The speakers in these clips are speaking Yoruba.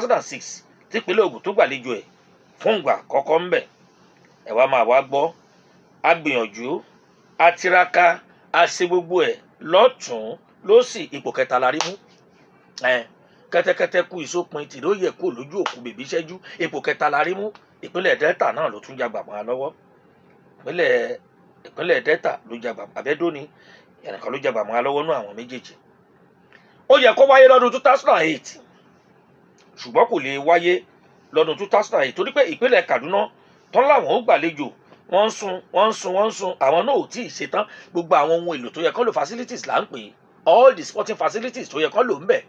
2006 típínlẹ̀ Ògùn tó gbàlejò ẹ̀ fún ìgbà àkọ́kọ́ ńbẹ̀. Ẹ wá máa wá gbọ́, a gbìyànjú, a tiraka, a ṣe gbogbo ẹ̀ lọ́tùn-ún lósì, ipò kẹta la rí mú. Kẹ́tẹ́kẹ́tẹ́ kú ìsópin tì ló yẹ kó lójú òkú bèbí ṣẹ́jú, ipò kẹta la rí mú. Ìpínlẹ̀ Delta náà ló tún jagbà mọ́ a lọ́wọ́. Ìpínlẹ̀ Delta ló jagbà, Abẹ́dó ni ẹnìkan ló jagbà mọ́ a lọ́wọ́ nú àwọn méjèèjì. Ó yẹ kó wáyé lọ́dún 2008 ṣùgbọ́n kò lè wáyé lọ́dún 2008 torí pé ìpínlẹ̀ Kaduna tán láwọn ó gbàlejò wọ́n ń sun àwọn náà ò tí ì ṣetán. Gbogbo àwọn ohun èlò tó yẹ kán lò, facilities là ń pè é, all the sporting facilities tó yẹ kán lò ń bẹ̀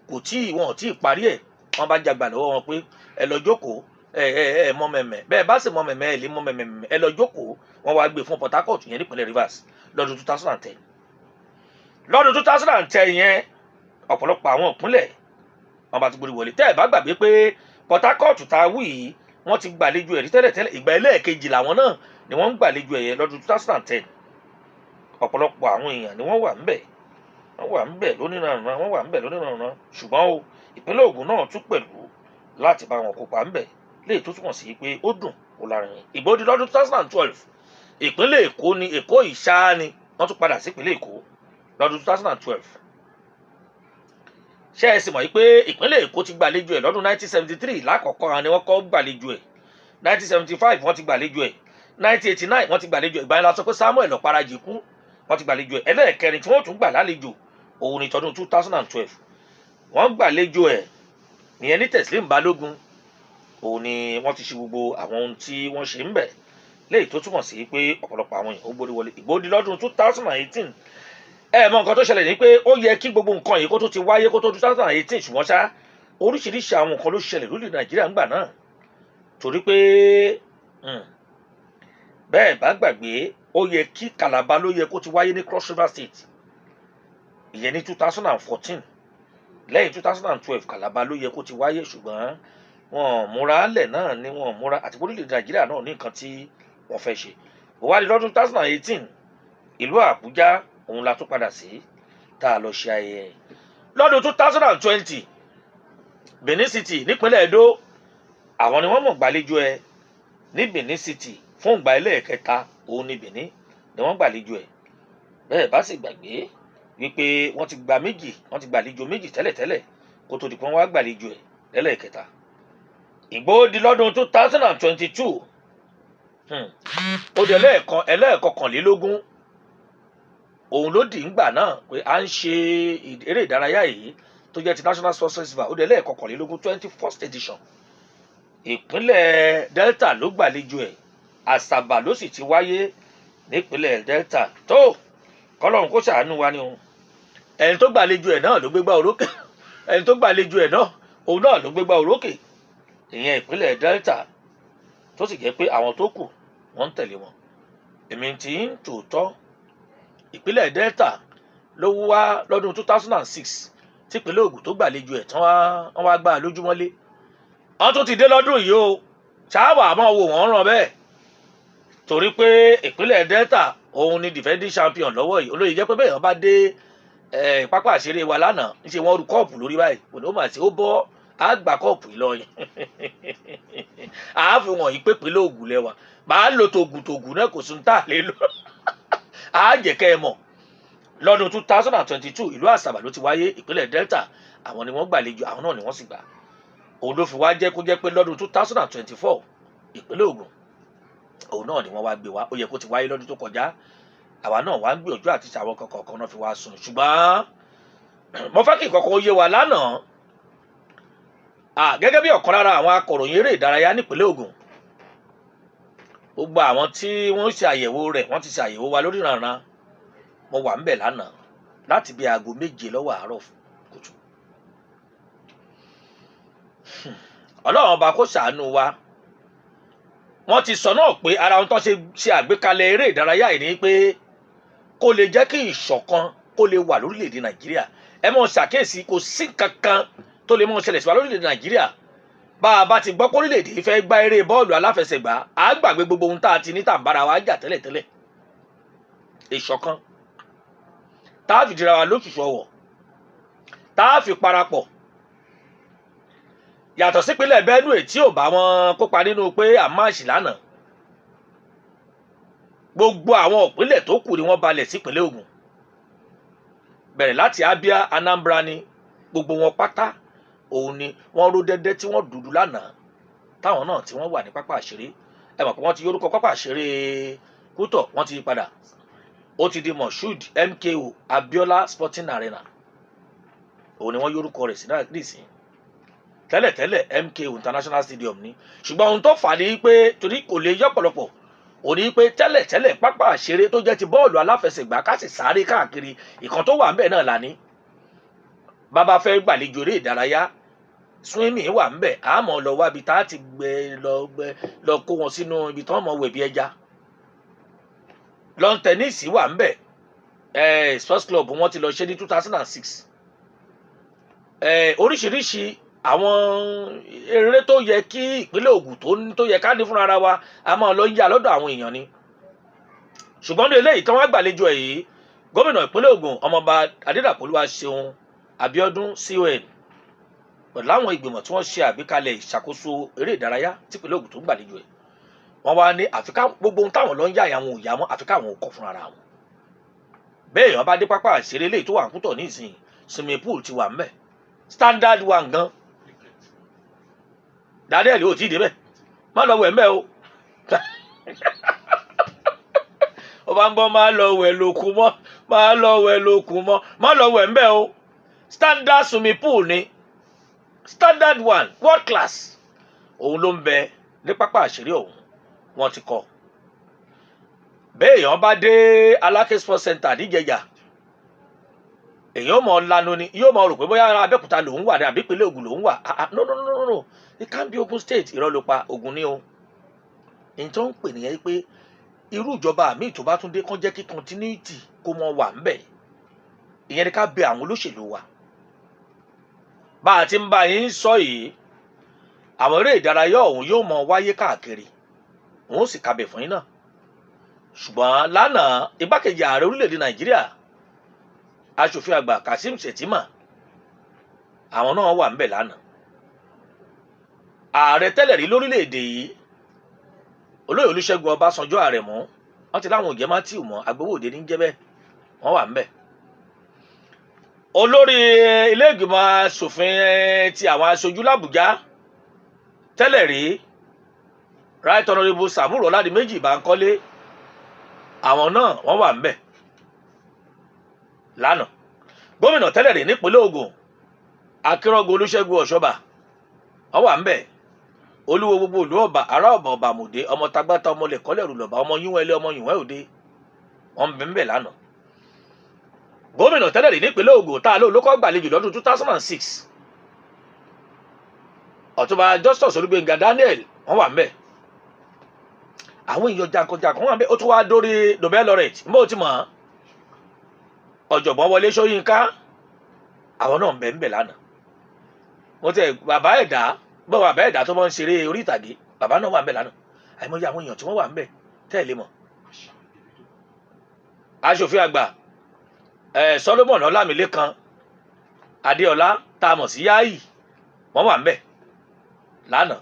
wọn ò tí ì parí ẹ̀. Wọ́n bá jagbà lọ́wọ́ wọn pé ẹ lọ jókòó, ẹ mọ mẹ̀mẹ̀, bẹ́ẹ̀ bá sì mọ mẹ̀mẹ̀ ẹ lè mọ mẹ̀mẹ̀, ẹ lọ jókòó. Wọ́n wá gbé fún Port Harcourt yẹn nípínlẹ̀ Rivers lọ́dún 2010. Lọ́dún 2010 yẹn ọ̀pọ̀lọpọ̀ àwọn ìpínlẹ̀ wọ́n bá ti gbórí wọlé. Tẹ́ ẹ̀ bá gbàgbé pé Port Harcourt tá a wí yìí wọ́n ti gbàlejò ẹ̀rí tẹ́lẹ̀tẹ́lẹ̀, ìgbà ẹlẹ́ẹ̀kejì làwọn náà ni wọ́n ń gbàlejò ẹ̀yẹ lọ́dún 2010. Ọ̀pọ̀lọpọ̀ àwọn èèyàn ni wọ́n wà ńbẹ̀ lónìrànràn, ṣùgbọ́n o ìpínlẹ̀ Ògùn náà tún pẹ̀lú láti bá wọn kópa ńbẹ̀, léyìí tó túmọ̀ sí pé ó dùn ó lárinrin. Ìgbó di lọ́dún 2012 ìpínlẹ̀ Èkó ni Èkó ìṣáá ni wọ́n tún padà sí ìpínlẹ̀ Èkó lọ́dún 2012. Ṣé ẹ sì mọ̀ pé ìpínlẹ̀ Èkó ti gbàlejò ẹ̀ lọ́dún 1973 lákọ̀ọ́kọ́ ni wọ́n kọ́ gbàlejò ẹ̀, 1975 wọ́n ti gbàlejò ẹ̀, 1989 wọ́n ti gbàlejò ẹ̀. Ìgbà yẹn la sọ pé Samuel Okparaji kú, wọ́n ti gbàlejò ẹ̀. Ẹlẹ́ẹ̀kẹrin tí wọ́n tún gbà lálejò òun ni tọdún 2012 wọ́n gbàlejò ẹ̀, ìyẹn ní Teslim Balógun. Òun ni wọ́n ti ṣe gbogbo àwọn ohun tí wọ́n ṣe ń bẹ̀, léyìí tó túmọ̀ sí pé ọ̀pọ̀lọpọ̀ àwọn èèyàn ó gbórí wọlé. Ìgbó di lọ́dún 2018. Ẹ mọ nǹkan tó ṣẹlẹ̀ ní pé ó yẹ kí gbogbo nǹkan yìí kó tó ti wáyé kó tó 2018 ṣùgbọ́n ṣá oríṣiríṣi àwọn nǹkan ló ṣẹlẹ̀ lórí Nàìjíríà ńgbà náà. Torí pé bẹ́ẹ̀ bá gbàgbé ó yẹ kí Calabar ló yẹ kó ti wáyé ní Cross River State, ìyẹn ní 2014. Lẹ́yìn 2012 Calabar ló yẹ kó ti wáyé ṣùgbọ́n wọn múra lẹ̀ náà ni wọn múra, àti orílẹ̀-èdè Nàìjíríà náà ní nǹkan tí wọ́n fẹ́ ṣe. Ó wá di lọ́dún 2018 ìlú Àbújá òun la tún padà sí tá a lọ ṣe ayẹyẹ. Lọ́dún 2020 Benin City nípínlẹ̀ Edo àwọn ni wọ́n mọ̀ gbàlejò ẹ̀ ní Benin City fún ìgbà ẹlẹ́ẹ̀kẹta. Òun ni Benin ni wọ́n gbàlejò ẹ̀. Bẹ́ẹ̀ bá sì gbàgbé wípé wọ́n ti gbàlejò méjì tẹ́lẹ̀tẹ́lẹ̀ kó tó di pé wọ́n wá gbàlejò ẹ̀ lẹ́lẹ́ẹ̀kẹta. Ìgbó di lọ́dún 2022 ó di ẹlẹ́ẹ̀kọkànlélógún òun ló dì ń gbà náà pé à ń ṣe eré ìdárayá yìí tó jẹ́ ti National Sports Festival. Ó di ẹlẹ́ẹ̀kọkànlélógún 21st edition. Ìpínlẹ̀ Delta ló gbàlejò ẹ̀, Asaba ló sì ti wáyé nípínlẹ̀ Delta. Tó kọ́lọ́run kó ṣàánú wa ni o. Ẹni tó gbàlejò ẹ̀ náà ló gbégbá orókè, ẹni tó gbàlejò ẹ̀ náà òun náà ló gbégbá orókè, ìyẹn ìpínlẹ̀ Delta, tó sì jẹ́ pé àwọn tó kù wọ́n ń tẹ̀lé wọn. Èmi tí ń tòótọ́ ìpínlẹ̀ Delta ló wá lọ́dún 2006 tí ìpínlẹ̀ Ògùn tó gbàlejò ẹ̀ tán wọ́n wá gbá lójúmọ́lé. Wọ́n tún ti dé lọ́dún yìí o, ṣáàwà máa wò wọ́n ràn bẹ́ẹ̀ torí pé ìpínlẹ̀ Delta òun ni defending champion lọ́wọ́ yìí. Olóyè jẹ́ pé bẹ́ẹ̀ wọ́n bá dé pápá àṣeré wa lánàá ń ṣe wọ́n ru kọ́ọ̀pù lórí báyìí, òní ó mà sí ó bọ́ àgbà kọ́ọ̀pù yìí lọ́yìn. Àá fi wọ̀nyí pé ìpínlẹ̀ Ògùn lẹ́wà máa lo tògùn náà kò sún tà lé lọ. Àá jẹ́ kẹ́ ẹ mọ̀ lọ́dún 2022 ìlú Asaba ló ti wáyé. Ìpínlẹ̀ Delta àwọn ni wọ́n gbàlejò, àwọn náà ni wọ́n sì gbà. Òun ló fi wá jẹ́ kó jẹ́ pé lọ́dún 2024 ìpínlẹ̀ Ògùn òun náà ni wọ́n wá gbé wá. Ó yẹ kó ti wáyé lọ́dún tó kọjá, àwa náà wá ń gbìyànjú àti ṣàwọn kọ̀ọ̀kan náà fi wá sùn. Ṣùgbọ́n mo fẹ́ kí nǹkan kan ó yé wa lánàá gẹ́gẹ́ bí ọ̀kan lára àwọn akọ̀ròyìn eré ìdárayá nípínlẹ̀ Ògùn. Gbogbo àwọn tí wọ́n ṣe àyẹ̀wò rẹ̀ wọ́n ti ṣe àyẹ̀wò wa lórí ìrànràn. Mo wà ńbẹ̀ lánàá láti bí aago 7 lọ́wọ́ àárọ̀ kùtù. Ọlọ́run ọba kó ṣàánú wa. Wọ́n ti sọ náà pé ara ohun tó ṣe àgbékalẹ̀ eré ìdárayá yìí ni pé kó lè jẹ́ kí ìṣọ̀kan kó lè wà lórílẹ̀‐èdè Nàìjíríà. Ẹ mọ̀ ṣàkíyèsí kò sí kankan tó lè mọ̀ ṣẹlẹ̀ sí wa lórílẹ̀‐èdè Nàìjíríà. Bá a bá ti gbọ́ pé orílẹ̀‐èdè fẹ́ gbá eré bọ́ọ̀lù aláfẹsẹ̀gbá á gbàgbé gbogbo ohun tá a ti ní tà ń bára wa jà tẹ́lẹ̀tẹ́lẹ̀. Ìṣọ̀kan tá a fi dira wa lóṣùṣù ọwọ̀, tá a fi parapọ̀, yàtọ̀ sípínlẹ̀ Benue tí ò bá wọn kópa nínú pé àmáàṣì lánàá gbogbo àwọn ìpínlẹ̀ tó kù ni wọ́n balẹ̀ sípínlẹ̀ Ògùn bẹ̀rẹ̀ láti Abia, Anambra ni gbogbo wọn pátá òun ni wọ́n ró dẹ́dẹ́ tí wọ́n dúdú lánàá táwọn náà tí wọ́n wà ní pápá àṣeré ẹ mọ̀ pé wọ́n ti yorúkọ pápá àṣeré Kútọ̀ wọ́n ti yí padà ó ti di Moshood MKO Abiola Sporting Arena òun ni wọ́n yorúkọ rẹ̀ sí náà nísìnyí tẹ́lẹ̀tẹ́lẹ̀ MKO International Stadium ni ṣùgbọ́n ohun tó fà ní pé torí kò lè yọ pọ̀lọpọ̀ ò ní pé tẹ́lẹ̀tẹ́lẹ̀ pápá àṣeré tó jẹ́ ti bọ́ọ̀lù aláfẹsẹ̀gbá ká sì sáré káàkiri ìkan tó wà ń bẹ̀ náà là ní bàbá fẹ́ gbàlejò eré ìdárayá swimming wà ń bẹ̀ àmọ́ lọ wá ibi tá a ti lọ kó wọn sínú ibi tí wọ́n mọ̀ wẹ̀ bí ẹja lawn tennis wà ń bẹ̀ sports club wọ́n ti lọ ṣe ní 2006 oríṣiríṣi àwọn eré tó yẹ kí ìpínlẹ̀ Ògùn tó yẹ ká ní fúnra wa a máa lọ yá lọ́dọ̀ àwọn èèyàn ni ṣùgbọ́n ní eléyìí tí wọ́n gbàlejò èyí gómìnà ìpínlẹ̀ Ògùn ọmọọba Adédàpọ̀ Olúwaṣeun Abíọ́dún CON pẹ̀lú àwọn ìgbìmọ̀ tí wọ́n ṣe àgbékalẹ̀ ìṣàkóso eré ìdárayá tí ìpínlẹ̀ Ògùn tó ń gbàlejò ẹ̀ wọ́n wá ní àfikà gbogbo ohun táwọn lọ ń yá àwọn òyà mọ́ àfikà àwọn òkọ̀ fúnra wọn bẹ́ẹ̀ èèyàn bá dé pápá àṣeré eléyìí tó wà ń Kútọ̀ ní ìsìn swimming pool ti wà ń bẹ̀ standard one gan Daniel ò tí ì débẹ̀ má lọ wẹ̀ ń bẹ̀ o ó bá ń gbọ́ má lọ wẹ̀ lókun mọ́ má lọ wẹ̀ lókun mọ́ má lọ wẹ̀ ń bẹ̀ o standard swimming pool ni standard one world class òun ló ń bẹ ní pápá àṣírí òun wọ́n ti kọ́ bẹ́ẹ̀ èèyàn bá dé Aláké Sports Center níjẹ̀jà èèyàn mọ̀ lanu ni yóò mọ̀ rò pé bóyá Abẹ́òkúta lòún wà ní àbí ìpínlẹ̀ Ògùn lòún wà no it can't be Ogun State irọ́ ló pa Ògùn ni o ní tó ń pè nìyẹn pé irú ìjọba àmì tó bá tún dé kán jẹ́ kí continuity kó mọ wà ń bẹ̀ ìyẹn ni ká bẹ àwọn olóṣèlú wa bá a ti ń bá yín sọ yìí àwọn eré ìdárayá ọ̀hún yóò mọ wáyé káàkiri wọn ó sì kabẹ̀ fún yín náà ṣùgbọ́n lánàá igbákejì ààrẹ orílẹ̀-èdè Nàìjíríà aṣòfin àgbà Kasim Shettima àwọn náà wà ń bẹ̀ lánàá ààrẹ tẹ́lẹ̀ rí lórílẹ̀-èdè yìí olóyè Olúṣẹ́gun Ọbásanjọ́ Àrẹ̀mú wọ́n ti láwọn òjẹ́ Matthew mọ́ agbowóde ní jẹ́ bẹ́ẹ̀ wọ́n wà ń bẹ̀ olórí ilé ìgbìmọ̀ aṣòfin ti àwọn aṣojú l'Àbújá tẹ́lẹ̀ rí Right Honourable Sàmúrò Ọládìméjì Bánkọ́lé àwọn náà wọ́n wà ń bẹ̀ lánàá gómìnà tẹ́lẹ̀ rí nípínlẹ̀ Ògùn Akínrọ́gun Olúṣẹ́gun Ọ̀ṣọ́bà wọ́n wà ń bẹ̀ olúwo gbogbo ìlú ọba ará ọba ọba àmùdé ọmọ tagbáta ọmọ lẹkọlẹrù lọba ọmọ yíwọn ẹlẹ ọmọ yìnwẹ òde wọ́n bẹ ń bẹ̀ lánàá gómìnà tẹ́lẹ̀ rí nípínlẹ̀ Ògùn tá a lò lókọ́ gbàlejò lọ́dún 2006 Ọ̀túnba Justus Olúgbéngà Daniel wọ́n wà ń bẹ̀ àwọn èèyàn jankan-jankan wọ́n wà ń bẹ̀ ó tún wá dórí Nobel laureate mbó ti mọ̀ ọ̀jọ̀gbọ́n Wọlé Ṣóyínká àwọn náà ń bẹ̀ lánàá wọ́n tẹ bàbá ẹ̀dá tó máa ń ṣeré orí ìtàgé bàbá náà wà ń bẹ̀ lánàá àìmọye àwọn èèyàn tí wọ́n wà ń bẹ̀ tẹ́lẹ̀ mọ̀ aṣòfin àgbà Solomon Ọlámilékan Adéọlá tá a mọ̀ sí Yáyì wọ́n wà ń bẹ̀ lánàá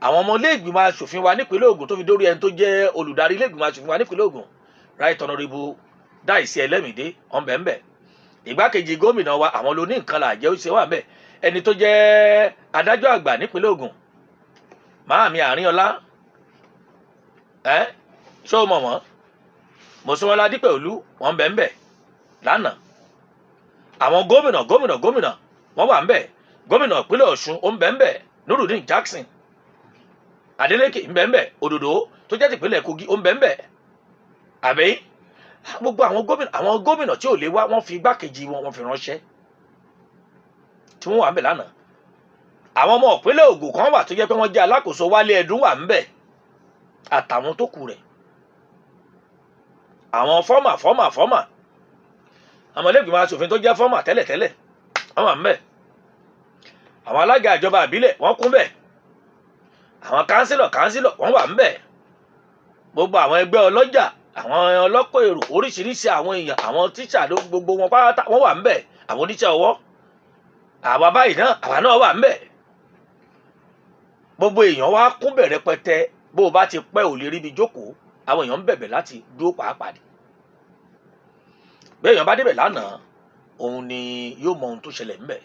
àwọn ọmọ ilé ìgbìmọ̀ aṣòfin wa nípínlẹ̀ Ògùn tó fi dórí ẹni tó jẹ́ olùdarí ilé ìgbìmọ̀ aṣòfin wa nípínlẹ̀ Ògùn Right Honourable Dáìsí Ẹlẹ́mìdé wọ́n bẹ̀ ń bẹ̀ ìgbákejì gómìnà wa àwọn ló ní nǹkan là jẹ́ ó ṣe wà ń bẹ̀ ẹni tó jẹ́ adájọ́ àgbà nípínlẹ̀ Ògùn Máàmí Àrínọlá ṣó mọ̀ wọ́n Mọ́súnmọ́lá Dípẹ̀olú wọ́n bẹ̀ ń bẹ̀ lánàá àwọn gómìnà wọ́n wà ń bẹ̀ gómìnà ìpínlẹ̀ Ọ̀ṣun ó ń bẹ̀ ń bẹ̀ Nurudeen Jackson Adeleke ń bẹ̀ ń bẹ̀ Òdòdó tó jẹ́ tìpínlẹ̀ Kogi ó ń bẹ̀ ń bẹ̀ àbí gbogbo àwọn gómìnà tí ò lè wá wọ́n fi igbákejì wọn fi ránṣẹ́ tí wọ́n wà ń bẹ̀ lánàá àwọn ọmọ ìpínlẹ̀ Ògùn kan wà tó jẹ́ pé wọ́n jẹ́ alákòóso Wálé Ẹdùn wà ń bẹ̀ àtàwọn tó kù rẹ̀ àwọn fọ́mà àwọn ilé-ìgbìmọ̀ aṣòfin tó jẹ́ fọ́mà tẹ́lẹ̀tẹ́lẹ̀ wọ́n wà ń bẹ̀ àwọn alága ìjọba àbílẹ̀ wọ́n kún bẹ̀ àwọn kánsílọ̀ wọ́n wà ń bẹ̀ gbogbo àwọn ẹgbẹ́ ọlọ́jà àwọn ọlọ́kọ̀ èrò oríṣiríṣi àwọn èèyàn àwọn tíṣà gbogbo wọn pátá wọ́n wà ń bẹ̀ àwọn oníṣẹ́ ọwọ́ àwa báyìí náà àwa náà wà ń bẹ̀ gbogbo èèyàn wá kún bẹ̀rẹ̀ pẹtẹ bó o bá ti pẹ́ ò lè ríbi jókòó àwọn èèyàn ń bẹ̀bẹ̀ láti dúró pàápàá ni bí èèyàn bá débẹ̀ lánàá òun ni yóò mọ ohun tó ṣẹlẹ̀ ńbẹ̀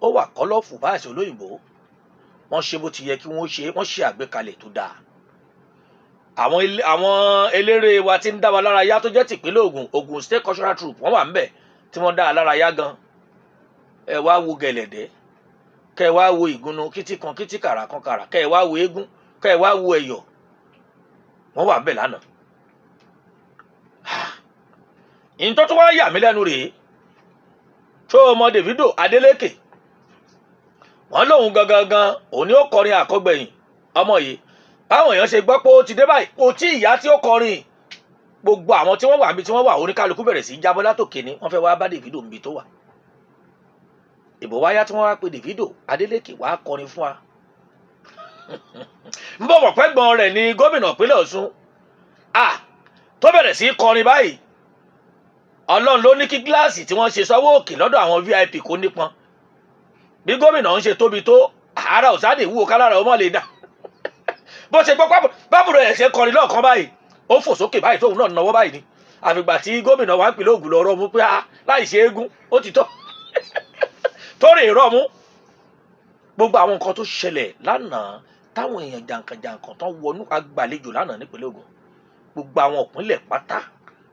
ó wà kọ́lọ́fù báyìí olóyìnbó wọ́n ṣe bó ti yẹ kí wọ́n ṣe àgbékalẹ̀ tó dáa àwọn eléré wa ti ń dá wa lára yá tó jẹ́ tìpínlẹ̀ Ògùn State Cultural Troupe wọ́n wà ńbẹ̀ tí wọ́n dá a lára yá gan ẹ wá wo gẹ̀lẹ̀dẹ́ kẹ ẹ wá wo ìgúnnu kítí kan kítí kàrà kan kàrà kẹ ẹ wá wo eégún kẹ ẹ wá wo ẹ̀yọ̀ wọ́n wà ńbẹ̀ lánàá ìyìn tó wá yà mí lẹ́nu rèé tó ọmọ Davido Adeleke wọ́n lóun gangan òun ni ó kọrin àkọ́gbẹ̀yìn ọmọ yìí báwọn èèyàn ṣe gbọ́ pé ó ti dé báyìí kò tí ìyá tí ó kọrin gbogbo àwọn tí wọ́n wà níbi tí wọ́n wà oníkálukú bẹ̀rẹ̀ sí í jábọ́ látòkè ni wọ́n fẹ́ wá bá Davido níbi tó wà ìbò wáyá tí wọ́n wá pe Davido Adeleke wá kọrin fún wa ń bọ̀ wọ̀ pẹ́gbọ́n rẹ̀ ní gómìnà ìpínlẹ̀ Ọ̀ṣun tó bẹ̀rẹ̀ sí í kọrin báyìí Ọlọ́run ló ní kí gíláàsì tí wọ́n ṣe sọ́wọ́ òkè lọ́dọ̀ àwọn VIP kó nípọn bí gómìnà ń ṣe tóbi tó ara òsáde wúwo kálára ọmọ lè dà bó ṣe gbọ́ bábùrọ̀ ẹ̀ ṣe kọrin lọ́ọ̀kan báyìí ó fò sókè báyìí tóun náà náwó báyìí ni àfìgbà tí gómìnà wa ń pè lóògùn lọ́rọ́ mú pé láì ṣe eégún ó ti tọ́ tó rè rọ́ mú gbogbo àwọn nǹkan tó ṣẹlẹ̀ lánàá táwọn èèyàn jàǹkànjàǹkàn tán wọnú agbàlejò lánàá nípínlẹ̀ Ògùn gbogbo àwọn ìpínlẹ̀ pátá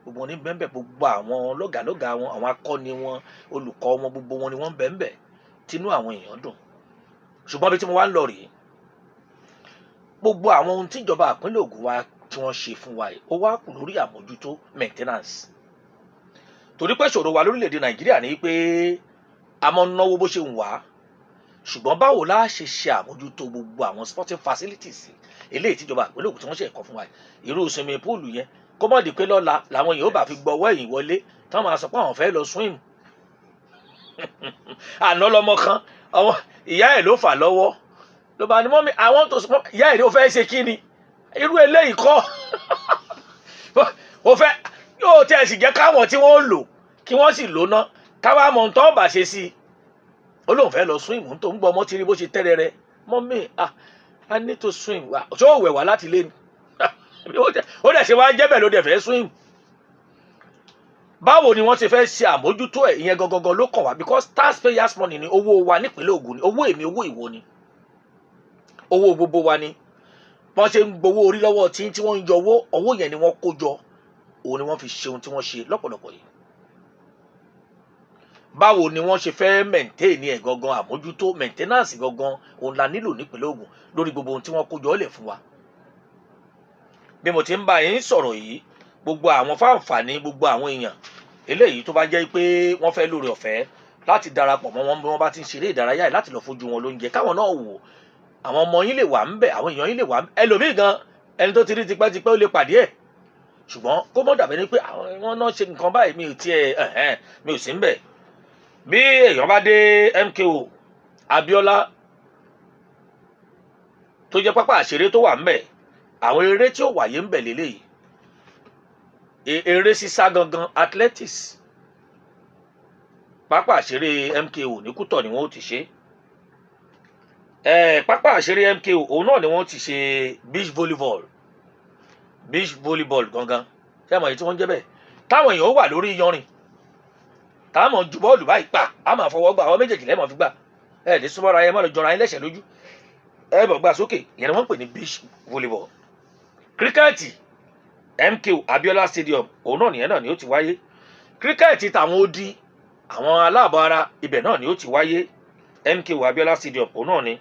gbogbo wọn ní bẹ́ẹ̀ gbogbo àwọn lọ́gàlọ́gà wọn àwọn akọni wọn olùkọ́ wọn gbogbo wọn ni wọ́n bẹ́ẹ̀ tínú àwọn èèyàn dùn ṣùgbọ́n bí tí mo wá ń lọ rèé gbogbo àwọn ohun tíjọba ìpínlẹ̀ Ògùn wa tí wọ́n ṣe fún wa yìí ó wá kù lórí àmójútó maintenance torí pé ṣòro wa lórílẹ̀‐èdè Nàìjíríà ní pé a máa ń náwó bó ṣe ń wá ṣùgbọ́n báwo la ṣe ṣe àmójútó gbogbo àwọn sporting facilities eléyìí tíjọba ìpínlẹ̀ Ògùn tí wọ́n ṣe ẹ̀kọ́ fún wa yìí irú swimming pool yẹn kó mọ̀ di pé lọ́la làwọn èèyàn ó bá fi gbọ́wọ́ ẹ̀yìn wọlé táwọn máa sọ pé àwọn fẹ́ lọ swim àná lọmọ kan àwọn ìyá ẹ̀ ló fà lọ́wọ́ ló bá ní mọ́mí àwọn tó sọ ìyá ẹ̀ ló fẹ́ ṣe kí ni irú eléyìí kọ́ ó fẹ́ yóò tẹ̀ sì jẹ́ káwọn tí wọ́n lò kí wọ́n sì lò ná káwá mọ̀ tó bá ṣe sí i ó lóun fẹ́ lọ swim tó ń gbọ́ ọmọ tí rí bó ṣe tẹ́rẹ̀ rẹ mọ́mí I need to swim ṣó wẹ̀ wá láti lé ni ó dẹ̀ ṣe wá jẹ́bẹ̀ ló dẹ̀ fẹ́ swim báwo ni wọ́n ṣe fẹ́ ṣe àmójútó ẹ̀ ìyẹn gangan ló kàn wá because taxpayers money ni owó wa nípínlẹ̀ Ògùn ni owó èmi owó ìwọ ni owó gbogbo wa ni wọ́n ṣe ń gbowó orí lọ́wọ́ tí wọ́n ń yọ owó yẹn ni wọ́n kó jọ òun ni wọ́n fi ṣe ohun tí wọ́n ṣe lọ́pọ̀lọpọ̀ yìí báwo ni wọ́n ṣe fẹ́ maintain ẹ̀ gangan àmójútó maintenance gangan òun la nílò nípínlẹ̀ Ògùn lórí gbogbo ohun tí wọ́n kó jọ lẹ̀ fún wa bí mo ti ń bá yín sọ̀rọ̀ yìí gbogbo àwọn fáǹfààní gbogbo àwọn èèyàn eléyìí tó bá jẹ́ pé wọ́n fẹ́ lórí ọ̀fẹ́ láti darapọ̀ mọ́ wọn bí wọ́n bá ti ń ṣeré ìdárayá yìí láti lọ fojú wọn lóúnjẹ káwọn náà wò àwọn ọmọ yín lè wà ń bẹ̀ àwọn èèyàn yín lè wà ń bẹ̀ ẹlòmíì gan ẹni tó ti rí tipẹ́tipẹ́ ó lè pàdé ẹ̀ ṣùgbọ́n kó mọ̀ dàbẹ́ ni pé àwọn náà ṣe nǹkan báyìí mi ò sí ń bẹ̀ bí èèyàn bá dé MKO Abiola tó jẹ́ pápá àṣeré tó wà ń bẹ̀ àwọn eré tí ó wáyé ń bẹ̀ lélẹ́yìí eré sísá gangan athletics pápá àṣeré MKO ní Kútọ̀ ni wọ́n ti ṣe pápá àṣeré MKO òun náà ni wọ́n ti ṣe beach volleyball gangan ṣé àmọ̀ èyí tí wọ́n ń jẹ́ bẹ́ẹ̀ táwọn èèyàn wà lórí iyanrìn táwọn ju bọ́ọ̀lù báyìí pa á máa fọwọ́ gbà àwọn méjèèjì lẹ́mọ̀ fi gbà ní súnmọ́ra ẹ má lọ jọra ẹ lẹ́sẹ̀ lójú ẹ bọ̀ gbà sókè ìyẹn ni wọ́n ń pè ní beach volleyball kíríkẹ́ẹ̀tì MKO Abiola Stadium òun náà nìyẹn náà ni ó ti wáyé kíríkẹ́ẹ̀tì tàwọn odi àwọn aláàbọ̀ ara ibẹ̀ náà ni ó ti wáyé MKO Abiola Stadium òun náà ni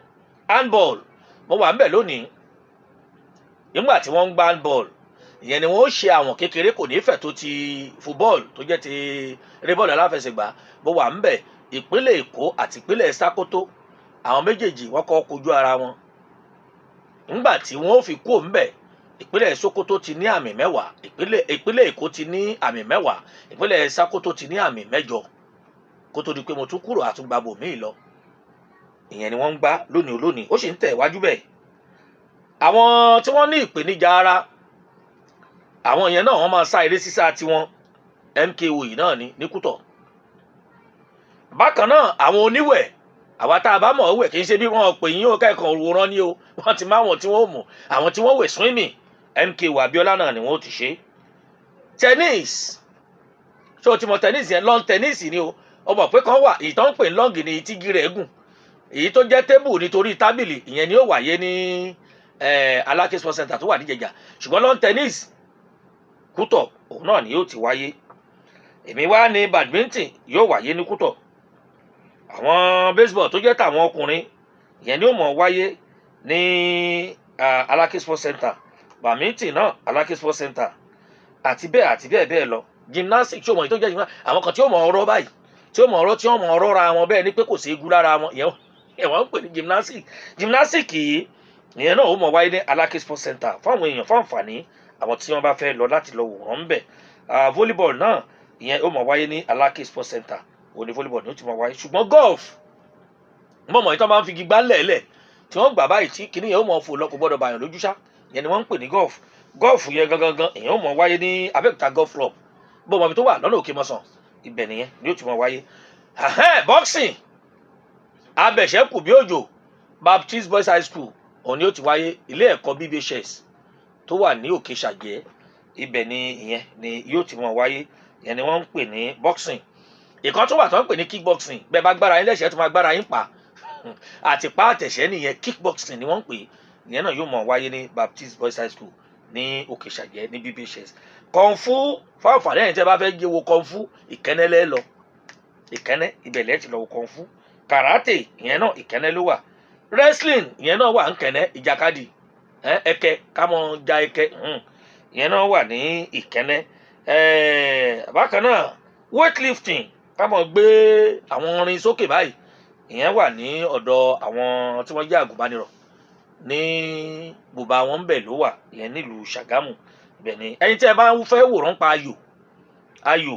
handball mo wà ń bẹ̀ lónìí nígbà tí wọ́n ń gba handball ìyẹn ni wọ́n ó ṣe àwọn kékeré kò ní fẹ̀ tó ti football tó jẹ́ ti eré bọ́ọ̀lù aláfẹsẹ̀gbá mo wà ń bẹ̀ ìpínlẹ̀ Èkó àti ìpínlẹ̀ Sákótó àwọn méjèèjì wọ́n kọ́ kojú ara wọn nígbà tí wọ́n ó fi kúrò ń bẹ̀ ìpínlẹ̀ Sókótó ti ní àmì 10 ìpínlẹ̀ Èkó ti ní àmì 10 ìpínlẹ̀ Sákótó ti ní àmì 8 kó tó di pé mo tún kúrò àtúngbàbò míì lọ ìyẹn ni wọ́n ń gbá lónìí ó sì ń tẹ̀ wájú bẹ́ẹ̀ àwọn tí wọ́n ní ìpèníjà ara àwọn yẹn náà wọ́n máa sá eré sísá tiwọn MKO yìí náà ní Kútọ̀ bákan náà àwọn oníwẹ̀ àwa tá a bá mọ̀ ọ́ wẹ̀ kì í ṣe bí wọ́n pè yín ó kẹ́kọ̀ọ́ wòran ní o wọ́n ti má wọn tí wọ́n mọ̀ àwọn tí wọ́n wẹ̀ swimming MKO Abiola náà ni wọ́n ti ṣe. Tennis ṣé o ti mọ tennis yẹn lawn tennis ni o ọmọ pé kan wà èyí tó ń pè ní long ni tígi rẹ̀ gùn èyí tó jẹ́ table nítorí tábìlì ìyẹn ni ó wáyé ní Aláké Sports Center tó wà ní Ìjẹ̀jà ṣùgbọ́n lawn tennis Kútọ̀ òun náà ni yóò ti wáyé. Èmi wá ní badminton yóò wáyé ní Kútọ̀. Àwọn baseball tó jẹ́ tàwọn ọkùnrin ìyẹn ni ó mọ̀ wáyé ní Aláké Sports Center, badminton náà Aláké Sports Center àti bẹ́ẹ̀ bẹ́ẹ̀ lọ. Gymnastics tí ó mọ̀ tó jẹ́ gymnastics àwọn kan tí ó mọ̀ ọ̀rọ̀ báyìí tí ó mọ̀ ọ̀rọ̀ tí ó mọ̀ ọ̀rọ̀ ra wọn bẹ́ẹ̀ ni pé kò sí egun lára wọn ìyẹn wọ́n ń pè ní gymnastics yìí ìyẹn náà ó mọ̀ wáyé ní Aláké Sports Center fún àwọn èèyàn fún àǹfààní àwọn tí wọ́n bá fẹ́ lọ láti lọ wò wọ́n bẹ̀. Volleyball náà ìyẹn ó mọ̀ wáyé ní Aláké Sports Center òní volleyball ni ó ti mọ̀ wáyé ṣùgbọ́n golf mọ̀mọ́ yìí tó máa ń fi gbígbá lẹ̀ẹ́lẹ̀ tí wọ́n gbà báyìí tí kìnìyàn ó mọ̀ fò lọ kò gbọ́dọ̀ bàyàn lójú ṣá ìyẹn ni wọ́n ń pè ní golf yẹn gangan ìyẹn ó mọ̀ wáyé ní Abẹ́òkúta golf club bó mọ̀ bí tó wà lọ́nà Òkè Mọ́sàn ibẹ̀ nìyẹn ni ó ti mọ̀ wáyé. Boxing Abẹ̀ṣẹ́kù bí òjò Baptist Boys High School òun ni ó ti wáyé ilé ẹ̀kọ́ BBHS tó wà ní Òkè Ṣàgẹ́ ibẹ̀ ni ìyẹn ni yóò ti mọ̀ wáyé ìyẹn ni wọ́n ń pè ní boxing. Ìkan tó wà tó ń pè ní kickboxing bẹ́ẹ̀ bá gbára yín lẹ́sẹ̀ tó máa gbára yín pa àti pa àtẹ̀ṣẹ́ nìyẹn kickboxing ni wọ́n ń pè ìyẹn náà yóò mọ̀ wáyé ní Baptist Boys High School ní Òkè Ṣàgẹ́ ní BBHS. Kung Fu fún àǹfààní ẹ̀yin tí ẹ bá fẹ́ jẹ́ wo Kung Fu Ìkẹ́nnẹ́ lẹ́ lọ Ìkẹ́nnẹ́ ibẹ̀ lẹ́ẹ̀ ti lọ wo Kung Fu. Karate ìyẹn náà Ìkẹ́nnẹ́ ló wà. Wrestling ìyẹn náà wà ń Kẹ́nnẹ́. Ìjàkadì ẹkẹ kámọ ja ẹkẹ ìyẹn náà wà ní Ìkẹ́nnẹ́. Bákan náà weightlifting kámọ gbé àwọn orin sókè báyìí ìyẹn wà ní ọ̀dọ̀ àwọn tí wọ́n jẹ́ àgùnbánirọ̀ ní bùbá wọn bẹ̀ ló wà ìyẹn nílùú Ṣàgámù ibẹ̀ ni. Ẹ̀yin tí ẹ bá fẹ́ wòran pa ayò